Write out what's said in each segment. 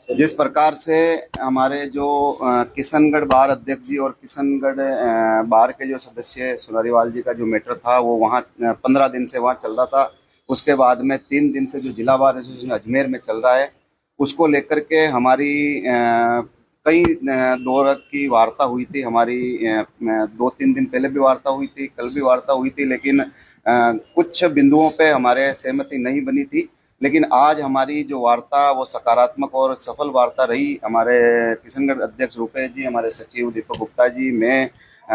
जिस प्रकार से हमारे जो किशनगढ़ बार अध्यक्ष जी और किशनगढ़ बार के जो सदस्य सुनारीवाल जी का जो मैटर था वो वहाँ 15 दिन से वहाँ चल रहा था। उसके बाद में 3 दिन से जो जिला बार एसोसिएशन अजमेर में चल रहा है उसको लेकर के हमारी कई दौर की वार्ता हुई थी। हमारी 2-3 दिन पहले भी वार्ता हुई थी, कल भी वार्ता हुई थी, लेकिन कुछ बिंदुओं पे हमारे सहमति नहीं बनी थी। लेकिन आज हमारी जो वार्ता वो सकारात्मक और सफल वार्ता रही। हमारे किशनगढ़ अध्यक्ष रुपेश जी, हमारे सचिव दीपक गुप्ता जी, मैं,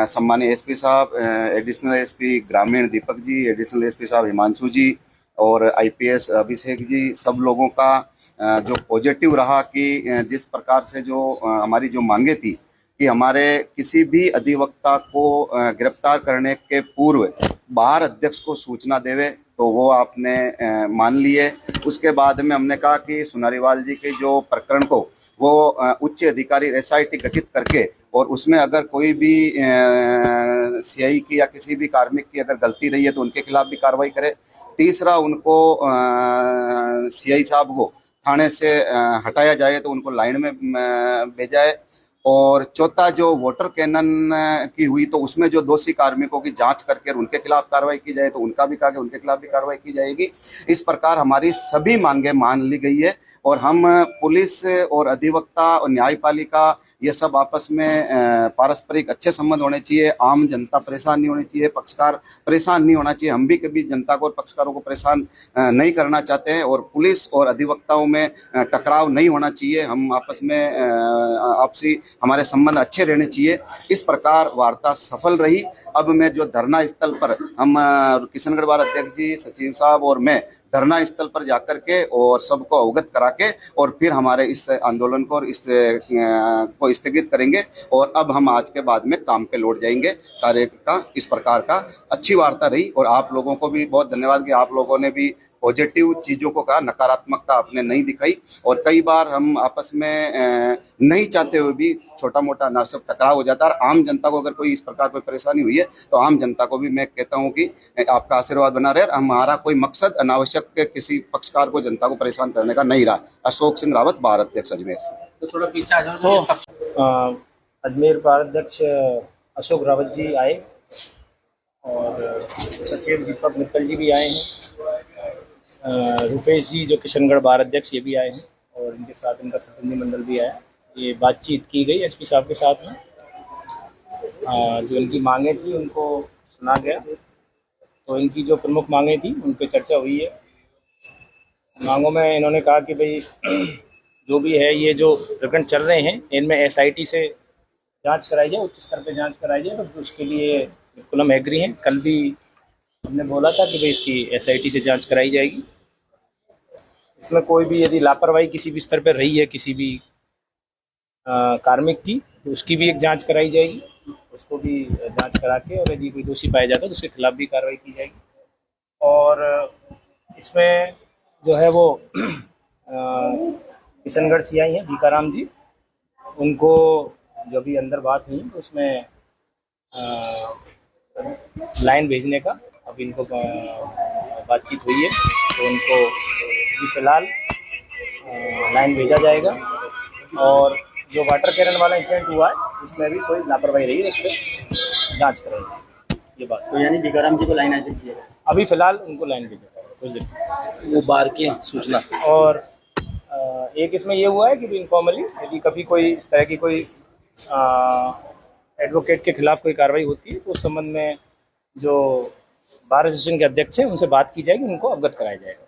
सम्मानीय एसपी साहब, एडिशनल एसपी ग्रामीण दीपक जी, एडिशनल एसपी साहब हिमांशु जी और आईपीएस अभिषेक जी, सब लोगों का जो पॉजिटिव रहा कि जिस प्रकार से जो हमारी जो मांगे थी कि हमारे किसी भी अधिवक्ता को गिरफ्तार करने के पूर्व बार अध्यक्ष को सूचना देवे, तो वो आपने मान लिए। उसके बाद में हमने कहा कि सुनारीवाल जी के जो प्रकरण को वो उच्च अधिकारी एसआईटी गठित करके और उसमें अगर कोई भी सीआई की या किसी भी कार्मिक की अगर गलती रही है तो उनके खिलाफ भी कार्रवाई करे। तीसरा, उनको सीआई साहब को थाने से हटाया जाए तो उनको लाइन में भेजा है। और चौथा, जो वाटर कैनन की हुई तो उसमें जो दोषी कार्मिकों की जांच करके उनके खिलाफ कार्रवाई की जाए, तो उनका भी कहा कि उनके खिलाफ भी कार्रवाई की जाएगी। इस प्रकार हमारी सभी मांगे मान ली गई है और हम पुलिस और अधिवक्ता और न्यायपालिका ये सब आपस में पारस्परिक अच्छे संबंध होने चाहिए। आम जनता परेशान नहीं होनी चाहिए, पक्षकार परेशान नहीं होना चाहिए। हम भी कभी जनता को और पक्षकारों को परेशान नहीं करना चाहते हैं और पुलिस और अधिवक्ताओं में टकराव नहीं होना चाहिए। हम आपस में आपसी हमारे संबंध अच्छे रहने चाहिए। इस प्रकार वार्ता सफल रही। अब मैं जो धरना स्थल पर हम किशनगढ़ बार अध्यक्ष जी, सचिव साहब और मैं धरना स्थल पर जाकर के और सबको अवगत करा के और फिर हमारे इस आंदोलन को और इस को स्थगित करेंगे और अब हम आज के बाद में काम पे लौट जाएंगे। कार्य का इस प्रकार का अच्छी वार्ता रही और आप लोगों को भी बहुत धन्यवाद कि आप लोगों ने भी पॉजिटिव चीज़ों को कहा, नकारात्मकता आपने नहीं दिखाई। और कई बार हम आपस में नहीं चाहते हुए भी छोटा मोटा अनावश्यक टकराव हो जाता है। आम जनता को अगर कोई इस प्रकार कोई परेशानी हुई है तो आम जनता को भी मैं कहता हूं कि आपका आशीर्वाद बना रहे। हमारा कोई मकसद अनावश्यक किसी पक्षकार को, जनता को परेशान करने का नहीं रहा। अशोक सिंह रावत, बार अध्यक्ष अजमेर। तो थोड़ा पीछे आ जाओ। अजमेर बार अध्यक्ष अशोक रावत जी आए और सचिव दीपक मित्तल जी भी आए हैं। रुपेश जी जो किशनगढ़ बार अध्यक्ष ये भी आए हैं और इनके साथ इनका प्रतिनिधिमंडल भी आया। ये बातचीत की गई एसपी साहब के साथ में। जो इनकी मांगे थी उनको सुना गया। तो इनकी जो प्रमुख मांगे थी उन पर चर्चा हुई है। मांगों में इन्होंने कहा कि भाई जो भी है ये जो प्रकरण चल रहे हैं इनमें एसआईटी से जांच कराई जाए, उच्च स्तर पर जांच कराई जाए। तो उसके लिए बिल्कुल हम एग्री हैं। कल भी हमने बोला था कि भाई इसकी एसआईटी से जांच कराई जाएगी। इसमें कोई भी यदि लापरवाही किसी भी स्तर पर रही है किसी भी कार्मिक की तो उसकी भी एक जांच कराई जाएगी। उसको भी जांच करा के और यदि कोई दोषी पाया जाता है तो उसके खिलाफ भी कार्रवाई की जाएगी। और इसमें जो है वो किशनगढ़ सीआई हैं भीकाराम जी, उनको जो भी अंदर बात हुई तो उसमें लाइन भेजने का अब इनको बातचीत हुई है तो उनको फिलहाल लाइन भेजा जाएगा। और जो वाटर कैनन वाला इंसिडेंट हुआ है उसमें भी कोई लापरवाही रही है, उस पर जाँच करेंगे। ये बात तो यानी भीकाराम जी को लाइन आगे की है, अभी फिलहाल उनको लाइन भेजा वो बार की सूचना। और एक इसमें ये हुआ है कि इनफॉर्मली यदि कभी कोई इस तरह की कोई एडवोकेट के खिलाफ कोई कार्रवाई होती है तो उस संबंध में जो बार एसोसिएशन के अध्यक्ष हैं उनसे बात की जाएगी, उनको अवगत कराया जाएगा।